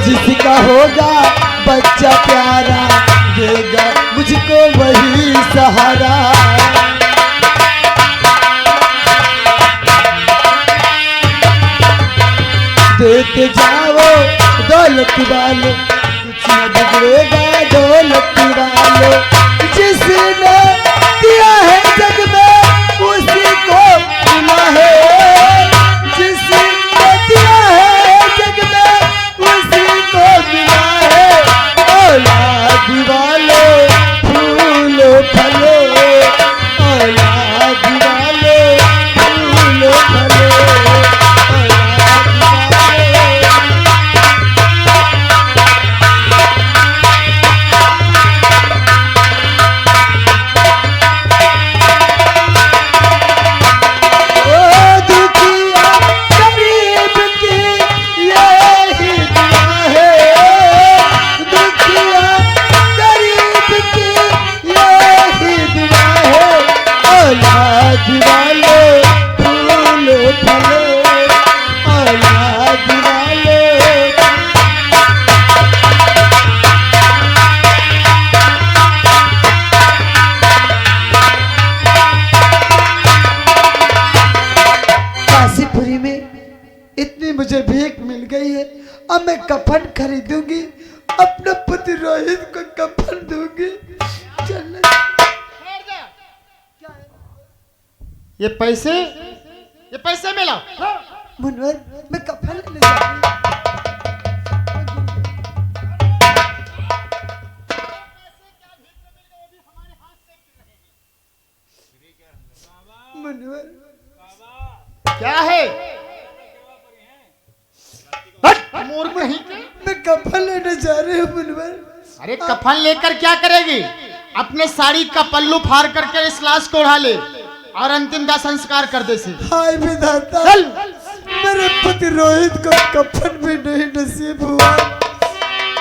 जिसका होगा बच्चा प्यारा देगा मुझको वही सहारा। देते जाओ दौलत वालों कुछ न बिगड़ेगा दौलत वालों। जिसने दिया है जग में उसी को मिला है। जिसने दिया है जग में उसी को मिला है। औलाद वालों फूलो फलो औलाद वालों फूलो फलो। मुझे भीख मिल गई है, अब मैं कफन खरीदूंगी, अपने पति रोहित को कफन दूंगी। चल ये पैसे मिला। मुनवर मैं कफन लेने जा रही हूँ। मुनवर क्या है? मूर्ख कहीं के। मैं कफन लेने जा रही हूँ मुनवर। अरे कफन लेकर क्या करेगी? अपने साड़ी का पल्लू फाड़ करके इस लाश को उड़ा ले और अंतिम दाह संस्कार कर दे से। हाय विधाता, मेरे पति रोहित को कफन भी नहीं नसीब हुआ,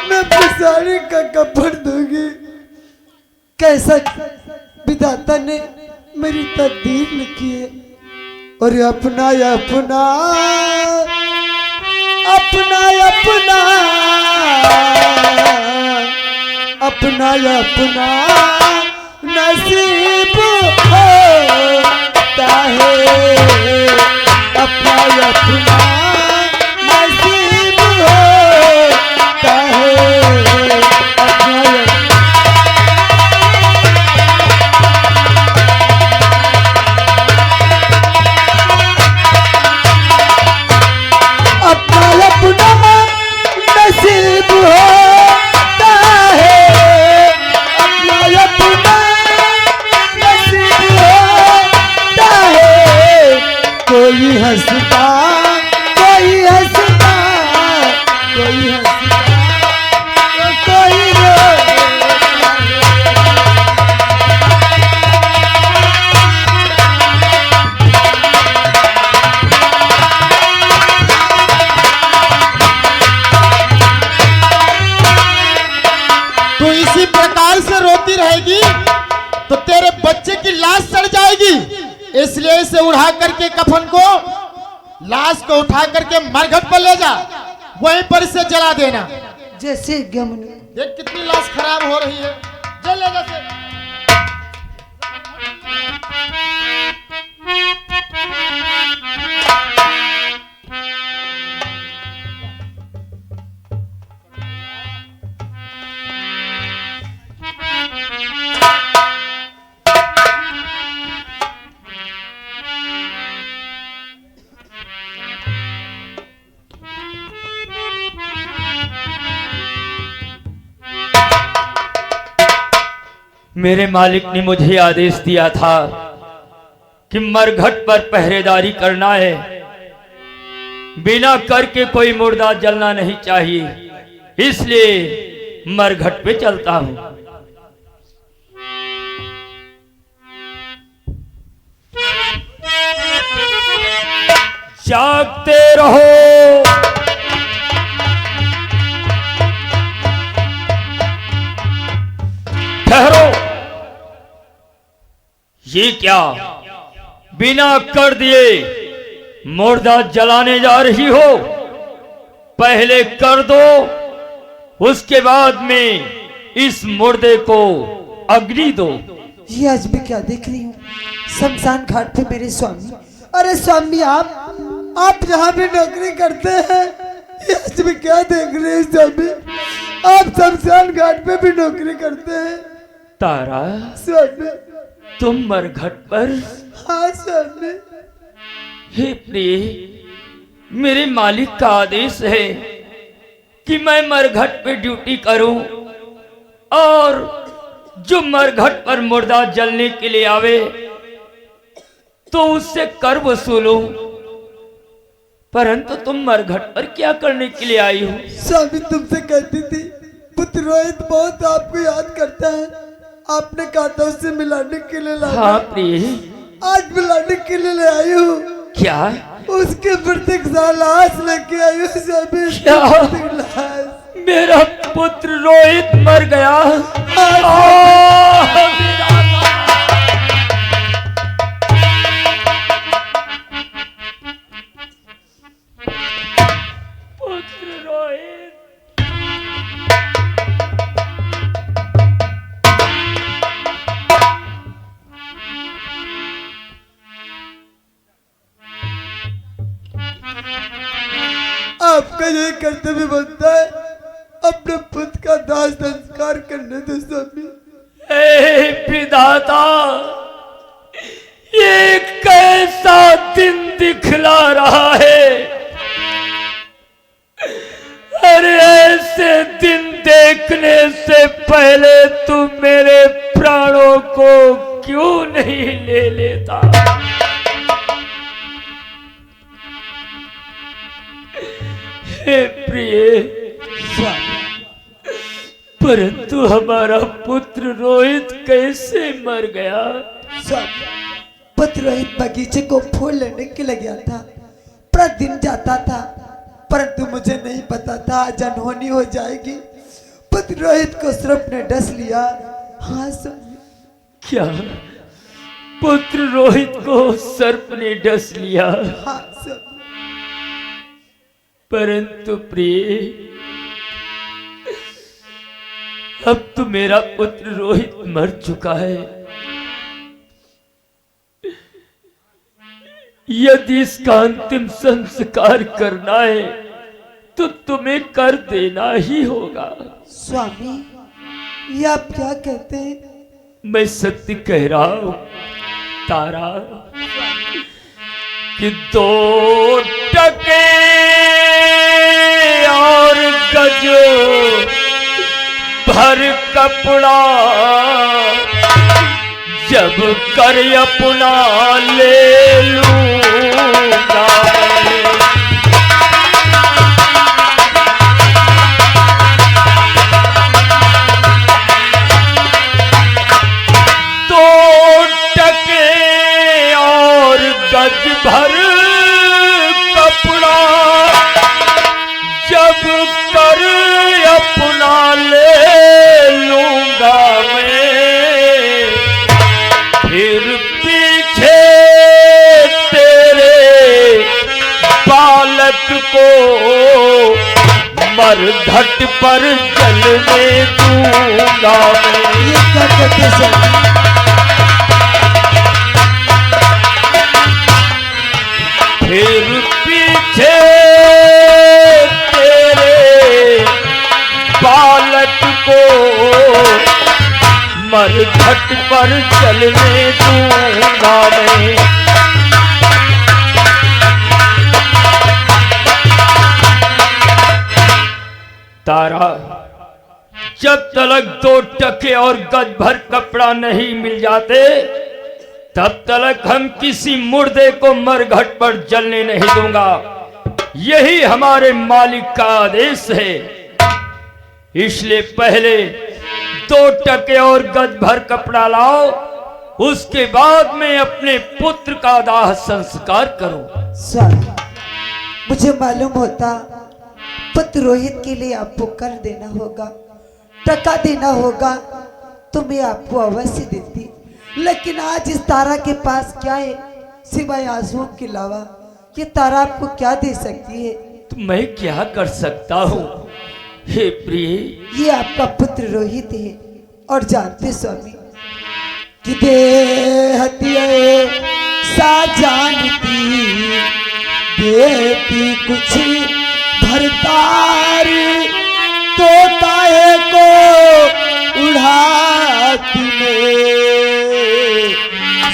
मैं अपनी साड़ी का कफन दूंगी। कैसा विधाता ने मेरी तकदीर लिखी है। और अपना अपना अपना अपना अपना अपना नसीब होता है। अपना अपना नसीब होता है। अपना अपना नसीब होता है। अपना अपना नसीब होता है। कोई हंसता कोई हंसता कोई हंसता कोई रोता। तू इसी प्रकार से रोती रहेगी तो तेरे बच्चे की लाश सड़ जाएगी। इसलिए इसे उड़ा करके कफन को, लाश को उठा करके मरघट पर ले जा, वहीं पर इसे जला देना। जैसे गमन देख कितनी लाश खराब हो रही है, जल ले जैसे। मेरे मालिक ने मुझे आदेश दिया था कि मरघट पर पहरेदारी करना है, बिना कर के कोई मुर्दा जलना नहीं चाहिए, इसलिए मरघट पे चलता हूं। जागते रहो, ठहरो। ये क्या बिना कर दिए मुर्दा जलाने जा रही हो? पहले कर दो, उसके बाद में इस मुर्दे को अग्नि दो। ये आज मैं क्या देख रही हूँ, शमशान घाट पे मेरे स्वामी। अरे स्वामी, आप यहाँ भी नौकरी करते हैं? ये आज मैं क्या देख रही हूँ स्वामी, आप शमशान घाट पे भी नौकरी करते हैं? तारा, स्वामी। तुम मरघट पर? हाँ स्वामी। हे प्रिय, मेरे मालिक का आदेश है कि मैं मरघट पे ड्यूटी करूं और जो मरघट पर मुर्दा जलने के लिए आवे तो उससे कर वसूलूं। परंतु तुम मरघट पर क्या करने के लिए आई हो? स्वामी, तुमसे कहती थी पुत्र रोहित बहुत आपको याद करता है, आपने कहा था उससे मिलाने के लिए लाना। हाँ प्रिय, आज मिलाने के लिए ले आई हूँ। क्या? उसके प्रतीक्षा लाश लेके आई हूँ स्वामी। क्या? लाश। मेरा पुत्र रोहित मर गया। पुत्र रोहित, आपका यही कर्तव्य बनता है, अपने पुत्र का दाह संस्कार करने दो स्वामी। हे विधाता, ये कैसा दिन दिखला रहा है? अरे ऐसे दिन देखने से पहले तू मेरे प्राणों को क्यों नहीं ले लेता? हे प्रिय, परंतु हमारा पुत्र रोहित कैसे मर गया? स्वामी, पुत्र रोहित बगीचे को फूल लेने के लिए गया था, प्रतिदिन जाता था, परंतु मुझे नहीं पता था आज अनहोनी हो जाएगी। पुत्र रोहित को सर्प ने डस लिया। हाँ स्वामी। क्या पुत्र रोहित को सर्प ने डस लिया? हाँ स्वामी। परंतु प्रिय, अब तो मेरा पुत्र रोहित मर चुका है। यदि इसका अंतिम संस्कार करना है तो तुम्हें कर देना ही होगा। स्वामी, ये आप क्या कहते हैं? मैं सत्य कह रहा हूं तारा, कि 2 टके और गज भर कपड़ा जब कर अपना ले लूंगा, 2 टके और गज भर कपड़ा जब कर अपना ले लूंगा मैं, फिर पीछे तेरे बालक को मरघट पर जलने दूंगा मैं। ये क्या कहते हैं स्वामी? फिर पीछे तेरे बालक को मरघट पर चलने दूंगा मैं। तारा, जब तक 2 टके और गज भर कपड़ा नहीं मिल जाते तब तक हम किसी मुर्दे को मरघट पर जलने नहीं दूंगा। यही हमारे मालिक का आदेश है। इसलिए पहले 2 टके और गज भर कपड़ा लाओ, उसके बाद में अपने पुत्र का दाह संस्कार करो। स्वामी, मुझे मालूम होता पुत्र रोहित के लिए आपको कर देना होगा, टका देना होगा, तो मैं आपको अवश्य देती। लेकिन आज इस तारा के पास क्या है सिवाय आंसुओं के अलावा? ये तारा आपको क्या दे सकती है? मैं क्या कर सकता हूँ हे प्रिय। ये आपका पुत्र रोहित है और जानते स्वामी कि देहतिए सा जानती देती कुछ भरतार तो काहे को उड़ाती में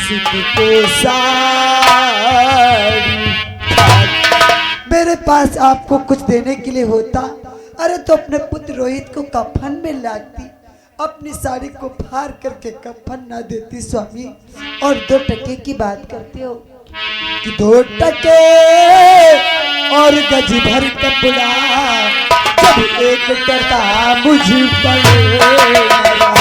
सिद्ध को सारी। मेरे पास आपको कुछ देने के लिए होता, अरे तो अपने पुत्र रोहित को कफन में लाती, अपनी साड़ी को फाड़ करके कफन ना देती स्वामी। और 2 टके की बात करते हो कि 2 टके और गज भर कपड़ा जब 1 टका मुझ पर लगा।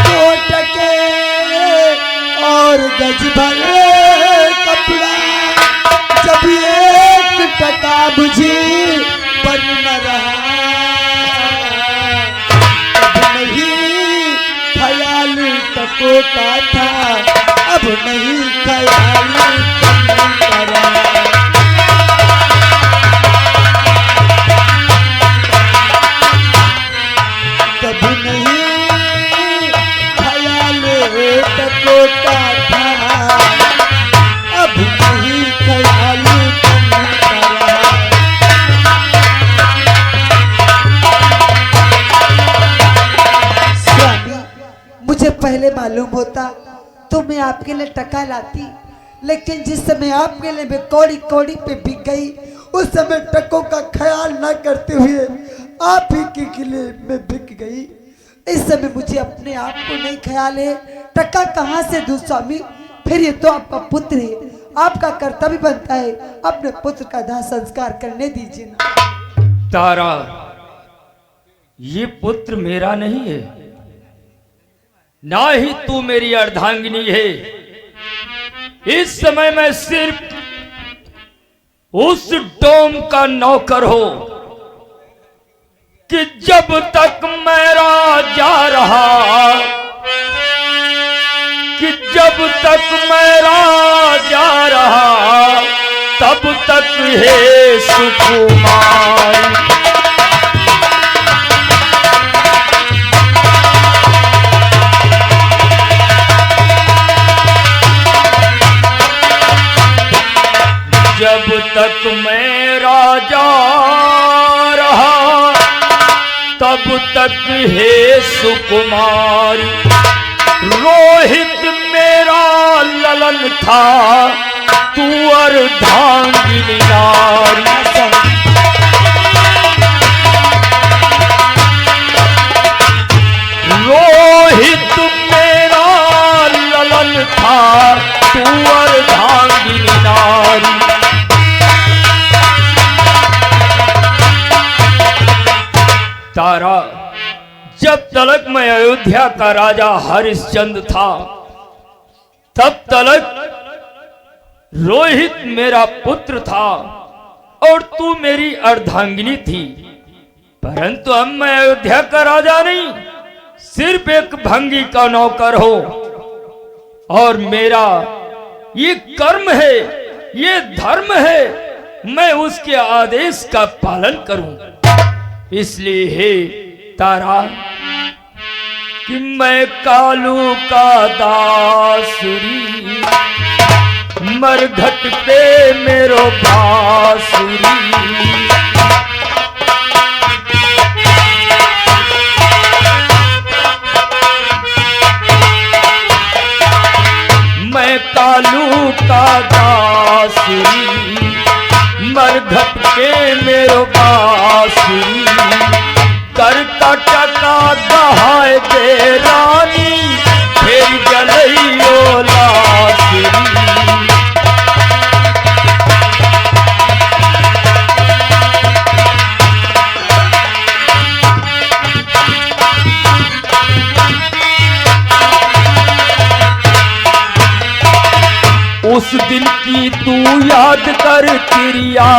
2 टके और गज भर कपड़ा जब 1 टका मुझे पर न रहा, अब नहीं ख्याल टकों का था, अब नहीं ख्याल टकों का। तब नहीं ख्याल टकों का था, अब नहीं ख्याल टकों का। मुझे पहले मालूम होता तो मैं आपके लिए टका लाती, लेकिन जिस समय आपके लिए मैं कौड़ी कौड़ी पे बिक गई, उस समय टकों का ख्याल ना करते हुए आप ही के लिए मैं बिक गई। इस समय मुझे अपने आप को नहीं ख्याल है, टका कहाँ से दूं स्वामी। फिर ये तो आपका पुत्र है, आपका कर्तव्य बनता है अपने पुत्र का दाह संस्कार करने दीजिए ना। तारा, ये पुत्र मेरा नहीं है, ना ही तू मेरी अर्धांगिनी है। इस समय मैं सिर्फ उस डोम का नौकर हो कि जब तक मैं राजा रहा, कि जब तक मैं राजा रहा तब तक है सुकुमार। जब तक मैं राजा रहा तब तक है सुकुमारी। रोहित मेरा ललन था, तू अर्धांगिनी नारी। रोहित मेरा ललन था, तू अर्धांगिनी नारी। तारा, जब तलक मैं अयोध्या का राजा हरिश्चंद्र था, तब तलक रोहित मेरा पुत्र था और तू मेरी अर्धांगिनी थी। परंतु अब मैं अयोध्या का राजा नहीं, सिर्फ एक भंगी का नौकर हो। और मेरा ये कर्म है, ये धर्म है, मैं उसके आदेश का पालन करूं। इसलिए हे तारा कि मैं कालू का दासुरी, मरघट पे मेरो बांसुरी। मैं कालू का दासुरी, मरघट पे मेरो बांसुरी। करता टका गहाए दे रानी, फिर जलइयो लासुरी। उस दिन की तू याद कर क्रिया,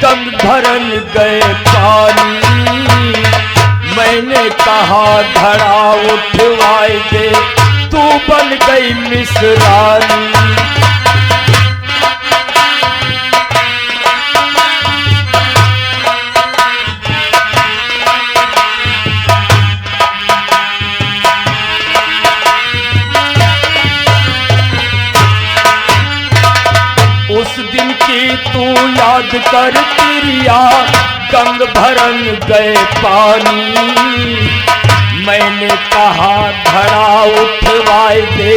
गंग भरन गए पानी। मैं मैंने कहा घड़ा उठवाए दे, तू बन गई मिसरानी। उस दिन की तू याद कर तिरिया, गंग भरन गए पानी। मैंने कहा घड़ा उठवाए दे,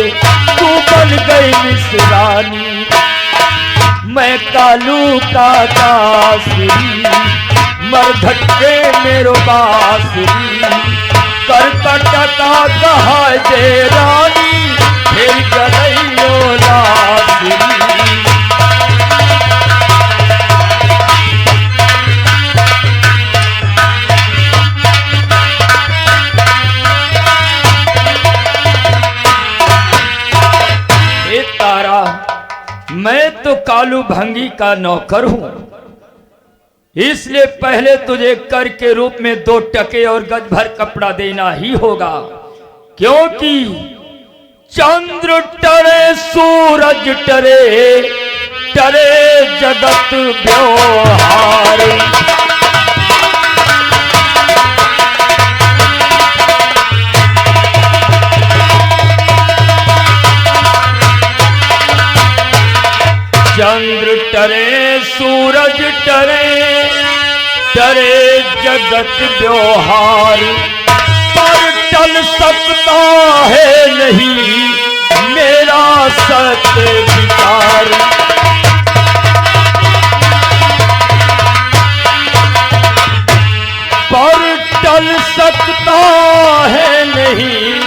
तू बन गई मिसरानी। मैं कालू का दासरी, मरघट के मेरो बासरी। करकटका कहा दे रानी, फिर गलैयो लासरी। तारा, मैं तो कालू भंगी का नौकर हूं, इसलिए पहले तुझे कर के रूप में 2 टके और गज भर कपड़ा देना ही होगा, क्योंकि चंद्र टरे सूरज टरे, टरे जगत व्यवहार। चंद्र टरे सूरज टरे, टरे जगत व्यवहार। पर टल सकता है नहीं मेरा सत्य विचार। पर टल सकता है नहीं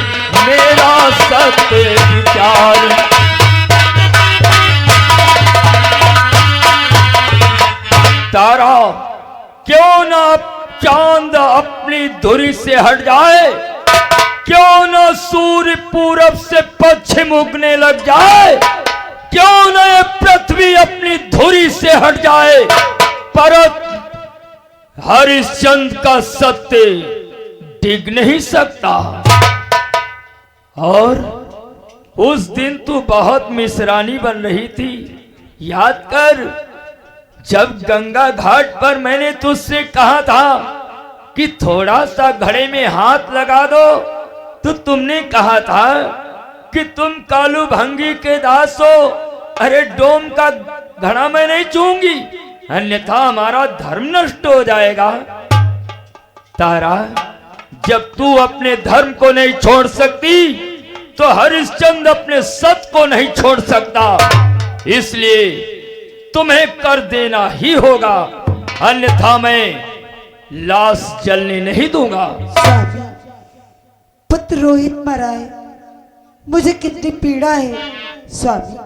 मेरा सत्य विचार। तारा, क्यों ना चांद अपनी धुरी से हट जाए, क्यों ना सूर्य पूरब से पश्चिम उगने लग जाए, क्यों ना ये पृथ्वी अपनी धुरी से हट जाए, पर हरिश्चंद्र का सत्य डिग नहीं सकता। और उस दिन तू बहुत मिसरानी बन रही थी, याद कर। जब गंगा घाट पर मैंने तुझसे कहा था कि थोड़ा सा घड़े में हाथ लगा दो, तो तुमने कहा था कि तुम कालू भंगी के दास हो। अरे डोम का घड़ा मैं नहीं छूंगी, अन्यथा हमारा धर्म नष्ट हो जाएगा। तारा, जब तू अपने धर्म को नहीं छोड़ सकती, तो हरिश्चंद्र अपने सत्य को नहीं छोड़ सकता। इसलिए तुम्हें कर देना ही होगा, अन्यथा मैं लाश जलने नहीं दूंगा। स्वामी, पुत्र रोहित मरा है, मुझे कितनी पीड़ा है स्वामी।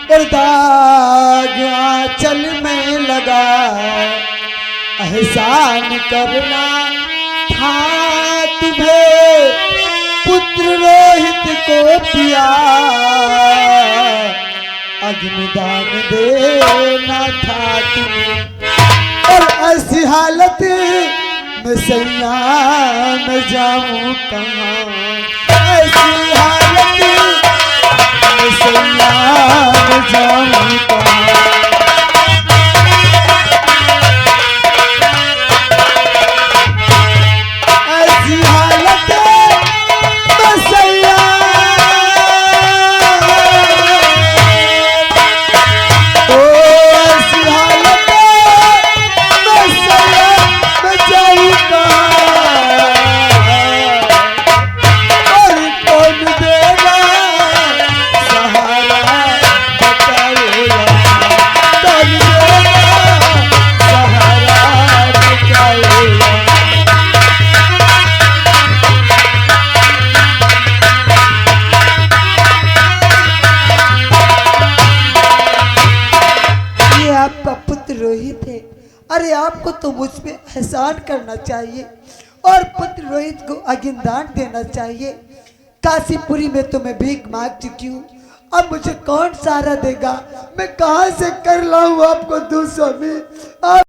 और दाग आंचल में लगा, एहसान करना था तुम्हें, पुत्र रोहित को पिया अग्निदान देना था तुम्हें। और ऐसी हालत में सैया में जाऊं कहाँ, ऐसी हालत में सैया में जाऊं कहाँ। ऐसी हालत में सैया, रोहित है। अरे आपको तो मुझ पे एहसान करना चाहिए और पुत्र रोहित को अग्निदान देना चाहिए। काशीपुरी में तो मैं भीख मांग चुकी हूँ, अब मुझे कौन सहारा देगा? मैं कहाँ से कर लाऊं आपको दूं स्वामी? आप